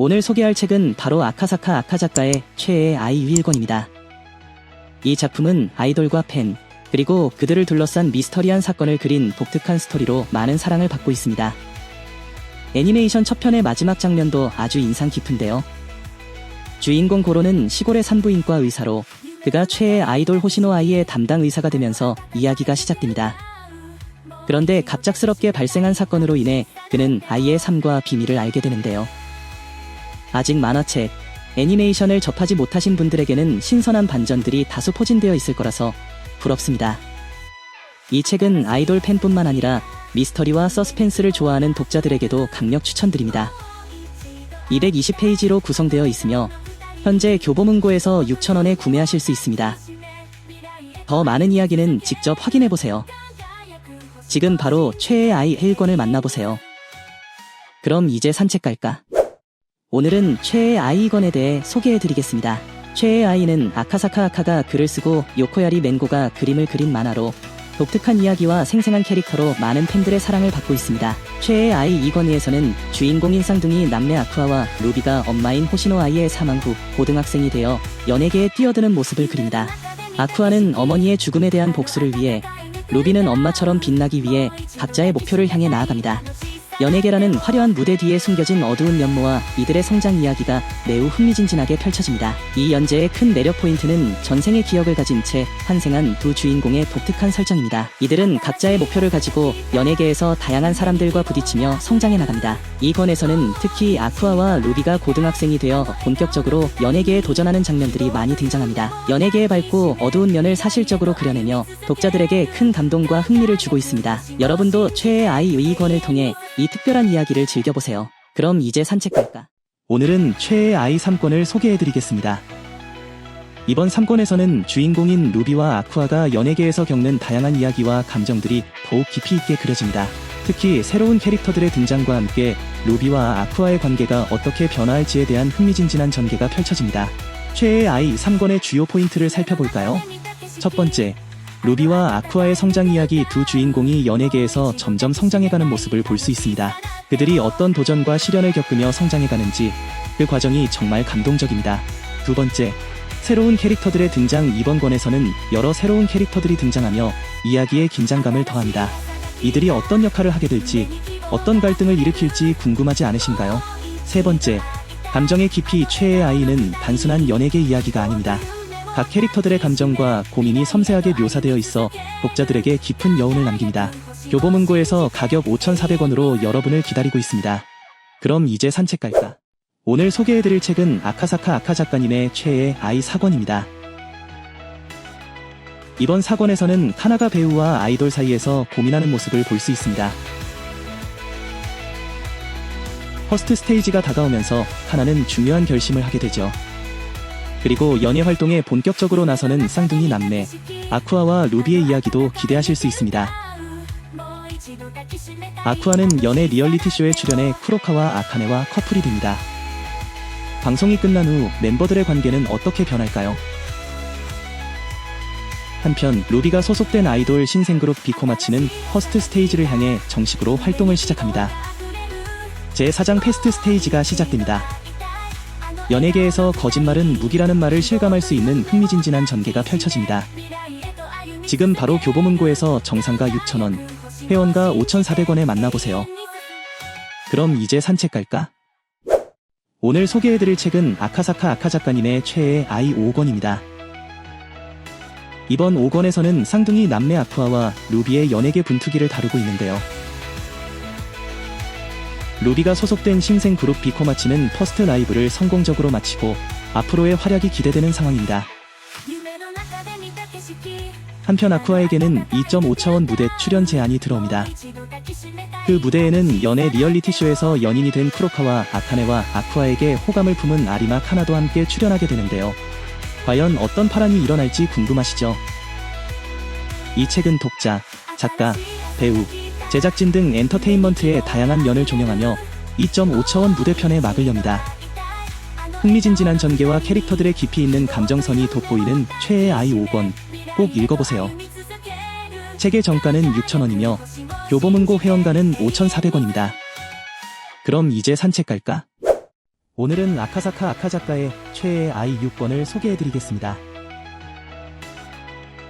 오늘 소개할 책은 바로 아카사카 아카 작가의 최애의 아이 유일권입니다. 이 작품은 아이돌과 팬, 그리고 그들을 둘러싼 미스터리한 사건을 그린 독특한 스토리로 많은 사랑을 받고 있습니다. 애니메이션 첫 편의 마지막 장면도 아주 인상 깊은데요. 주인공 고로는 시골의 산부인과 의사로 그가 최애 아이돌 호시노 아이의 담당 의사가 되면서 이야기가 시작됩니다. 그런데 갑작스럽게 발생한 사건으로 인해 그는 아이의 삶과 비밀을 알게 되는데요. 아직 만화책, 애니메이션을 접하지 못하신 분들에게는 신선한 반전들이 다수 포진되어 있을 거라서 부럽습니다. 이 책은 아이돌 팬뿐만 아니라 미스터리와 서스펜스를 좋아하는 독자들에게도 강력 추천드립니다. 220페이지로 구성되어 있으며 현재 교보문고에서 6,000원에 구매하실 수 있습니다. 더 많은 이야기는 직접 확인해보세요. 지금 바로 최애의 아이 1권을 만나보세요. 그럼 이제 산책 갈까? 오늘은 최애의 아이 2권에 대해 소개해드리겠습니다. 최애의 아이는 아카사카 아카가 글을 쓰고 요코야리 맹고가 그림을 그린 만화로 독특한 이야기와 생생한 캐릭터로 많은 팬들의 사랑을 받고 있습니다. 최애의 아이 2권에서는 주인공인 쌍둥이 남매 아쿠아와 루비가 엄마인 호시노 아이의 사망 후 고등학생이 되어 연예계에 뛰어드는 모습을 그립니다. 아쿠아는 어머니의 죽음에 대한 복수를 위해, 루비는 엄마처럼 빛나기 위해 각자의 목표를 향해 나아갑니다. 연예계라는 화려한 무대 뒤에 숨겨진 어두운 면모와 이들의 성장 이야기가 매우 흥미진진하게 펼쳐집니다. 이 연재의 큰 매력 포인트는 전생의 기억을 가진 채 환생한 두 주인공의 독특한 설정입니다. 이들은 각자의 목표를 가지고 연예계에서 다양한 사람들과 부딪히며 성장해 나갑니다. 이 권에서는 특히 아쿠아와 루비가 고등학생이 되어 본격적으로 연예계에 도전하는 장면들이 많이 등장합니다. 연예계의 밝고 어두운 면을 사실적으로 그려내며 독자들에게 큰 감동과 흥미를 주고 있습니다. 여러분도 최애의 아이 2권을 통해 이 특별한 이야기를 즐겨보세요. 그럼 이제 산책 갈까? 오늘은 최애의 아이 3권을 소개해드리겠습니다. 이번 3권에서는 주인공인 루비와 아쿠아가 연예계에서 겪는 다양한 이야기와 감정들이 더욱 깊이 있게 그려집니다. 특히 새로운 캐릭터들의 등장과 함께 루비와 아쿠아의 관계가 어떻게 변화할지에 대한 흥미진진한 전개가 펼쳐집니다. 최애의 아이 3권의 주요 포인트를 살펴볼까요? 첫 번째, 루비와 아쿠아의 성장 이야기. 두 주인공이 연예계에서 점점 성장해가는 모습을 볼 수 있습니다. 그들이 어떤 도전과 시련을 겪으며 성장해가는지 그 과정이 정말 감동적입니다. 두 번째, 새로운 캐릭터들의 등장. 이번 권에서는 여러 새로운 캐릭터들이 등장하며 이야기에 긴장감을 더합니다. 이들이 어떤 역할을 하게 될지, 어떤 갈등을 일으킬지 궁금하지 않으신가요? 세 번째, 감정의 깊이. 최애의 아이는 단순한 연예계 이야기가 아닙니다. 각 캐릭터들의 감정과 고민이 섬세하게 묘사되어 있어 독자들에게 깊은 여운을 남깁니다. 교보문고에서 가격 5,400원으로 여러분을 기다리고 있습니다. 그럼 이제 산책 갈까? 오늘 소개해드릴 책은 아카사카 아카 작가님의 최애의 아이 4권입니다. 이번 4권에서는 카나가 배우와 아이돌 사이에서 고민하는 모습을 볼 수 있습니다. 퍼스트 스테이지가 다가오면서 카나는 중요한 결심을 하게 되죠. 그리고 연예 활동에 본격적으로 나서는 쌍둥이 남매 아쿠아와 루비의 이야기도 기대하실 수 있습니다. 아쿠아는 연예 리얼리티쇼에 출연해 쿠로카와 아카네와 커플이 됩니다. 방송이 끝난 후 멤버들의 관계는 어떻게 변할까요? 한편 루비가 소속된 아이돌 신생그룹 비코마치는 퍼스트 스테이지를 향해 정식으로 활동을 시작합니다. 제4장 패스트 스테이지가 시작됩니다. 연예계에서 거짓말은 무기라는 말을 실감할 수 있는 흥미진진한 전개가 펼쳐집니다. 지금 바로 교보문고에서 정상가 6,000원, 회원가 5,400원에 만나보세요. 그럼 이제 산책 갈까? 오늘 소개해드릴 책은 아카사카 아카 작가님의 최애의 아이 5권입니다. 이번 5권에서는 쌍둥이 남매 아쿠아와 루비의 연예계 분투기를 다루고 있는데요. 루비가 소속된 신생그룹 비코마치는 퍼스트 라이브를 성공적으로 마치고 앞으로의 활약이 기대되는 상황입니다. 한편 아쿠아에게는 2.5차원 무대 출연 제안이 들어옵니다. 그 무대에는 연예 리얼리티쇼에서 연인이 된 쿠로카와 아카네와 아쿠아에게 호감을 품은 아리마 카나도 함께 출연하게 되는데요. 과연 어떤 파란이 일어날지 궁금하시죠? 이 책은 독자, 작가, 배우, 제작진 등 엔터테인먼트의 다양한 면을 조명하며 2.5차원 무대편에 막을 엽니다. 흥미진진한 전개와 캐릭터들의 깊이 있는 감정선이 돋보이는 최애의 아이 5권, 꼭 읽어보세요. 책의 정가는 6,000원이며 교보문고 회원가는 5,400원입니다. 그럼 이제 산책 갈까? 오늘은 아카사카 아카 작가의 최애의 아이 6권을 소개해드리겠습니다.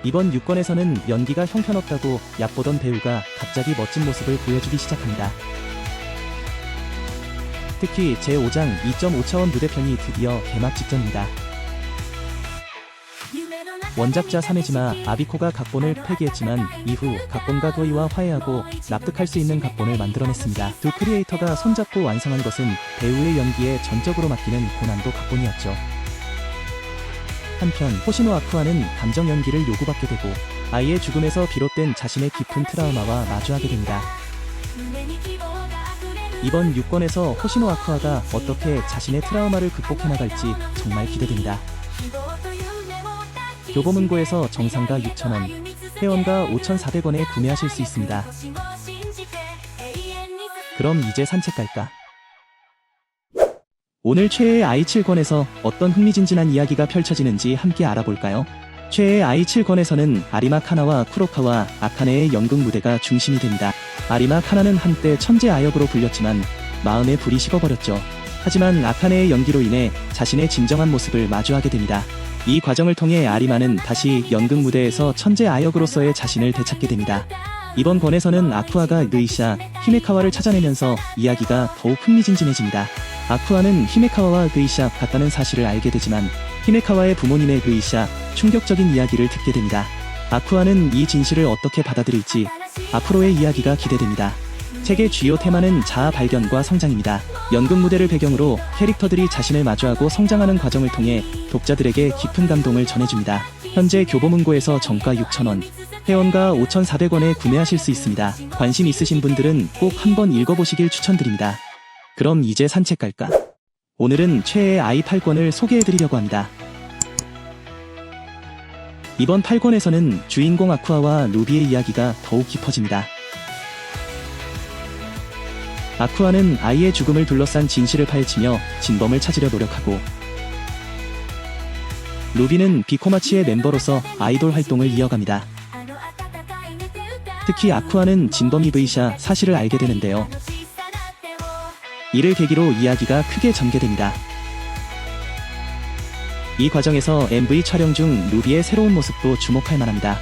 이번 6권에서는 연기가 형편없다고 얕보던 배우가 갑자기 멋진 모습을 보여주기 시작합니다. 특히 제5장 2.5차원 무대편이 드디어 개막 직전입니다. 원작자 사메지마 아비코가 각본을 폐기했지만 이후 각본가 도이와 화해하고 납득할 수 있는 각본을 만들어냈습니다. 두 크리에이터가 손잡고 완성한 것은 배우의 연기에 전적으로 맡기는 고난도 각본이었죠. 한편 호시노 아쿠아는 감정 연기를 요구받게 되고 아이의 죽음에서 비롯된 자신의 깊은 트라우마와 마주하게 됩니다. 이번 6권에서 호시노 아쿠아가 어떻게 자신의 트라우마를 극복해 나갈지 정말 기대됩니다. 교보문고에서 정상가 6,000원, 회원가 5,400원에 구매하실 수 있습니다. 그럼 이제 산책 갈까? 오늘 최애의 아이 7권에서 어떤 흥미진진한 이야기가 펼쳐지는지 함께 알아볼까요? 최애의 아이 7권에서는 아리마 카나와 쿠로카와 아카네의 연극 무대가 중심이 됩니다. 아리마 카나는 한때 천재 아역으로 불렸지만 마음에 불이 식어버렸죠. 하지만 아카네의 연기로 인해 자신의 진정한 모습을 마주하게 됩니다. 이 과정을 통해 아리마는 다시 연극 무대에서 천재 아역으로서의 자신을 되찾게 됩니다. 이번 권에서는 아쿠아가 느이샤, 히메카와를 찾아내면서 이야기가 더욱 흥미진진해집니다. 아쿠아는 히메카와와 느이샤 같다는 사실을 알게 되지만 히메카와의 부모님의 느이샤, 충격적인 이야기를 듣게 됩니다. 아쿠아는 이 진실을 어떻게 받아들일지 앞으로의 이야기가 기대됩니다. 책의 주요 테마는 자아 발견과 성장입니다. 연극 무대를 배경으로 캐릭터들이 자신을 마주하고 성장하는 과정을 통해 독자들에게 깊은 감동을 전해줍니다. 현재 교보문고에서 정가 6,000원, 회원가 5,400원에 구매하실 수 있습니다. 관심 있으신 분들은 꼭 한번 읽어보시길 추천드립니다. 그럼 이제 산책 갈까? 오늘은 최애의 아이 8권을 소개해드리려고 합니다. 이번 8권에서는 주인공 아쿠아와 루비의 이야기가 더욱 깊어집니다. 아쿠아는 아이의 죽음을 둘러싼 진실을 파헤치며 진범을 찾으려 노력하고 루비는 비코마치의 멤버로서 아이돌 활동을 이어갑니다. 특히 아쿠아는 진범이 브이샤 사실을 알게 되는데요. 이를 계기로 이야기가 크게 전개됩니다. 이 과정에서 MV 촬영 중 루비의 새로운 모습도 주목할 만합니다.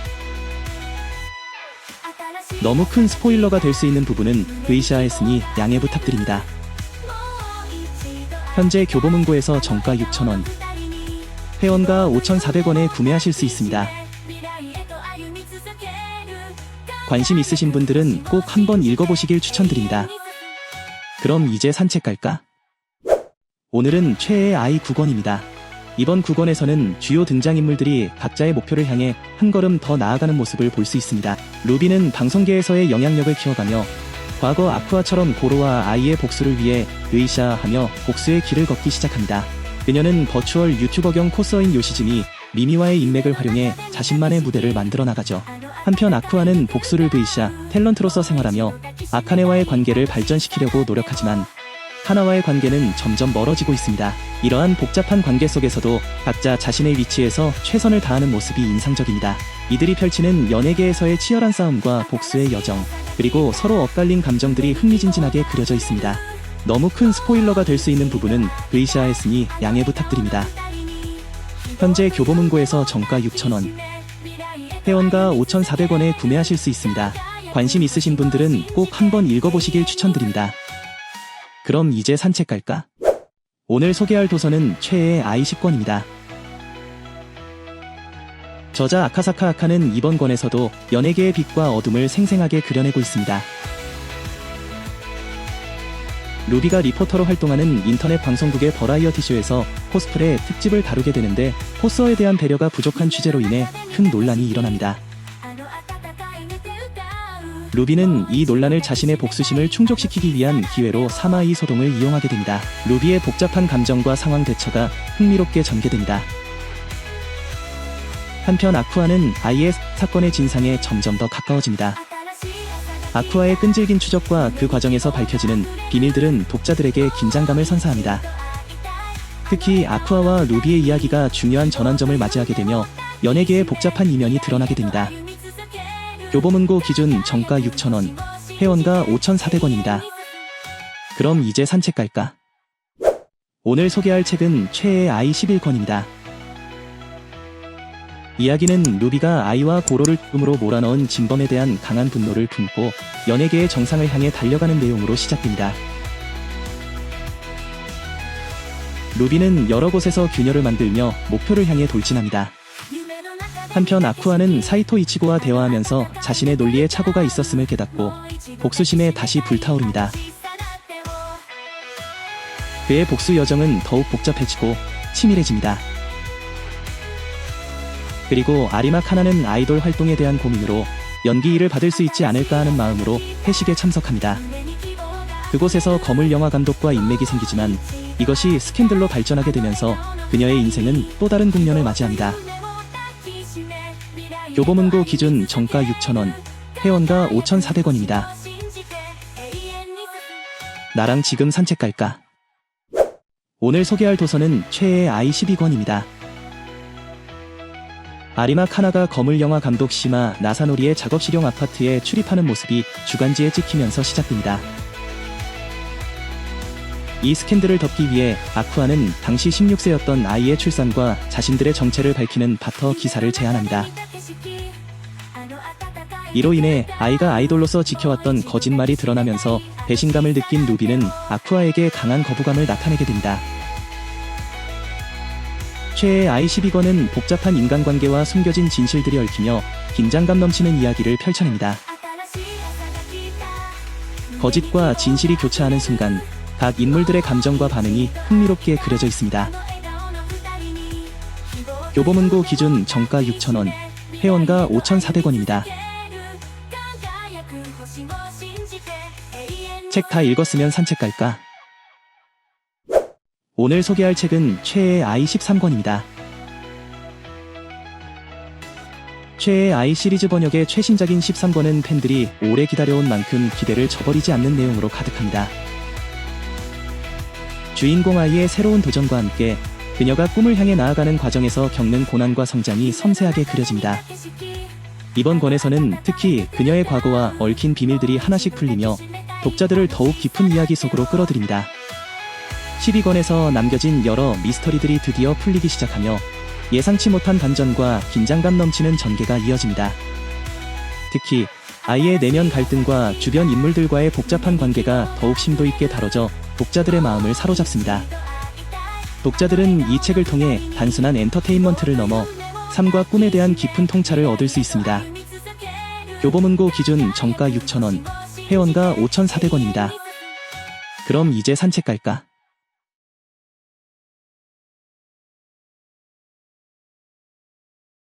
너무 큰 스포일러가 될 수 있는 부분은 브이샤했으니 양해 부탁드립니다. 현재 교보문고에서 정가 6,000원, 회원가 5,400원에 구매하실 수 있습니다. 관심 있으신 분들은 꼭 한번 읽어보시길 추천드립니다. 그럼 이제 산책 갈까? 오늘은 최애의 아이 9권입니다. 이번 9권에서는 주요 등장인물들이 각자의 목표를 향해 한 걸음 더 나아가는 모습을 볼 수 있습니다. 루비는 방송계에서의 영향력을 키워가며 과거 아쿠아처럼 고로와 아이의 복수를 위해 으이샤하며 복수의 길을 걷기 시작합니다. 그녀는 버추얼 유튜버경 코스어인 요시즈미 미미와의 인맥을 활용해 자신만의 무대를 만들어 나가죠. 한편 아쿠아는 복수를 브이샤 탤런트로서 생활하며 아카네와의 관계를 발전시키려고 노력하지만 카나와의 관계는 점점 멀어지고 있습니다. 이러한 복잡한 관계 속에서도 각자 자신의 위치에서 최선을 다하는 모습이 인상적입니다. 이들이 펼치는 연예계에서의 치열한 싸움과 복수의 여정, 그리고 서로 엇갈린 감정들이 흥미진진하게 그려져 있습니다. 너무 큰 스포일러가 될 수 있는 부분은 브이샤했으니 양해 부탁드립니다. 현재 교보문고에서 정가 6,000원, 회원가 5,400원에 구매하실 수 있습니다. 관심 있으신 분들은 꼭 한번 읽어보시길 추천드립니다. 그럼 이제 산책 갈까? 오늘 소개할 도서는 최애의 아이 10권입니다. 저자 아카사카 아카는 이번 권에서도 연예계의 빛과 어둠을 생생하게 그려내고 있습니다. 루비가 리포터로 활동하는 인터넷 방송국의 버라이어티 쇼에서 코스프레 특집을 다루게 되는데 코스어에 대한 배려가 부족한 취재로 인해 큰 논란이 일어납니다. 루비는 이 논란을 자신의 복수심을 충족시키기 위한 기회로 사마이 소동을 이용하게 됩니다. 루비의 복잡한 감정과 상황 대처가 흥미롭게 전개됩니다. 한편 아쿠아는 아이의 사건의 진상에 점점 더 가까워집니다. 아쿠아의 끈질긴 추적과 그 과정에서 밝혀지는 비밀들은 독자들에게 긴장감을 선사합니다. 특히 아쿠아와 루비의 이야기가 중요한 전환점을 맞이하게 되며 연예계의 복잡한 이면이 드러나게 됩니다. 교보문고 기준 정가 6,000원, 회원가 5,400원입니다. 그럼 이제 산책 갈까? 오늘 소개할 책은 최애 아이 11권입니다. 이야기는 루비가 아이와 고로를 꿈으로 몰아넣은 진범에 대한 강한 분노를 품고 연예계의 정상을 향해 달려가는 내용으로 시작됩니다. 루비는 여러 곳에서 균열을 만들며 목표를 향해 돌진합니다. 한편 아쿠아는 사이토 이치고와 대화하면서 자신의 논리에 착오가 있었음을 깨닫고 복수심에 다시 불타오릅니다. 그의 복수 여정은 더욱 복잡해지고 치밀해집니다. 그리고 아리마 카나는 아이돌 활동에 대한 고민으로 연기 일을 받을 수 있지 않을까 하는 마음으로 회식에 참석합니다. 그곳에서 거물 영화 감독과 인맥이 생기지만 이것이 스캔들로 발전하게 되면서 그녀의 인생은 또 다른 국면을 맞이합니다. 교보문고 기준 정가 6,000원, 회원가 5,400원입니다. 나랑 지금 산책 갈까? 오늘 소개할 도서는 최애 아이 12권입니다. 아리마 카나가 거물 영화 감독 시마 나사노리의 작업실용 아파트에 출입하는 모습이 주간지에 찍히면서 시작됩니다. 이 스캔들을 덮기 위해 아쿠아는 당시 16세였던 아이의 출산과 자신들의 정체를 밝히는 바터 기사를 제안합니다. 이로 인해 아이가 아이돌로서 지켜왔던 거짓말이 드러나면서 배신감을 느낀 루비는 아쿠아에게 강한 거부감을 나타내게 됩니다. 최애 아이 12권은 복잡한 인간관계와 숨겨진 진실들이 얽히며 긴장감 넘치는 이야기를 펼쳐냅니다. 거짓과 진실이 교차하는 순간 각 인물들의 감정과 반응이 흥미롭게 그려져 있습니다. 교보문고 기준 정가 6,000원, 회원가 5,400원입니다. 책 다 읽었으면 산책 갈까? 오늘 소개할 책은 최애 아이 13권입니다. 최애 아이 시리즈 번역의 최신작인 13권은 팬들이 오래 기다려온 만큼 기대를 저버리지 않는 내용으로 가득합니다. 주인공 아이의 새로운 도전과 함께 그녀가 꿈을 향해 나아가는 과정에서 겪는 고난과 성장이 섬세하게 그려집니다. 이번 권에서는 특히 그녀의 과거와 얽힌 비밀들이 하나씩 풀리며 독자들을 더욱 깊은 이야기 속으로 끌어들입니다. 12권에서 남겨진 여러 미스터리들이 드디어 풀리기 시작하며 예상치 못한 반전과 긴장감 넘치는 전개가 이어집니다. 특히 아이의 내면 갈등과 주변 인물들과의 복잡한 관계가 더욱 심도 있게 다뤄져 독자들의 마음을 사로잡습니다. 독자들은 이 책을 통해 단순한 엔터테인먼트를 넘어 삶과 꿈에 대한 깊은 통찰을 얻을 수 있습니다. 교보문고 기준 정가 6,000원, 회원가 5,400원입니다. 그럼 이제 산책 갈까?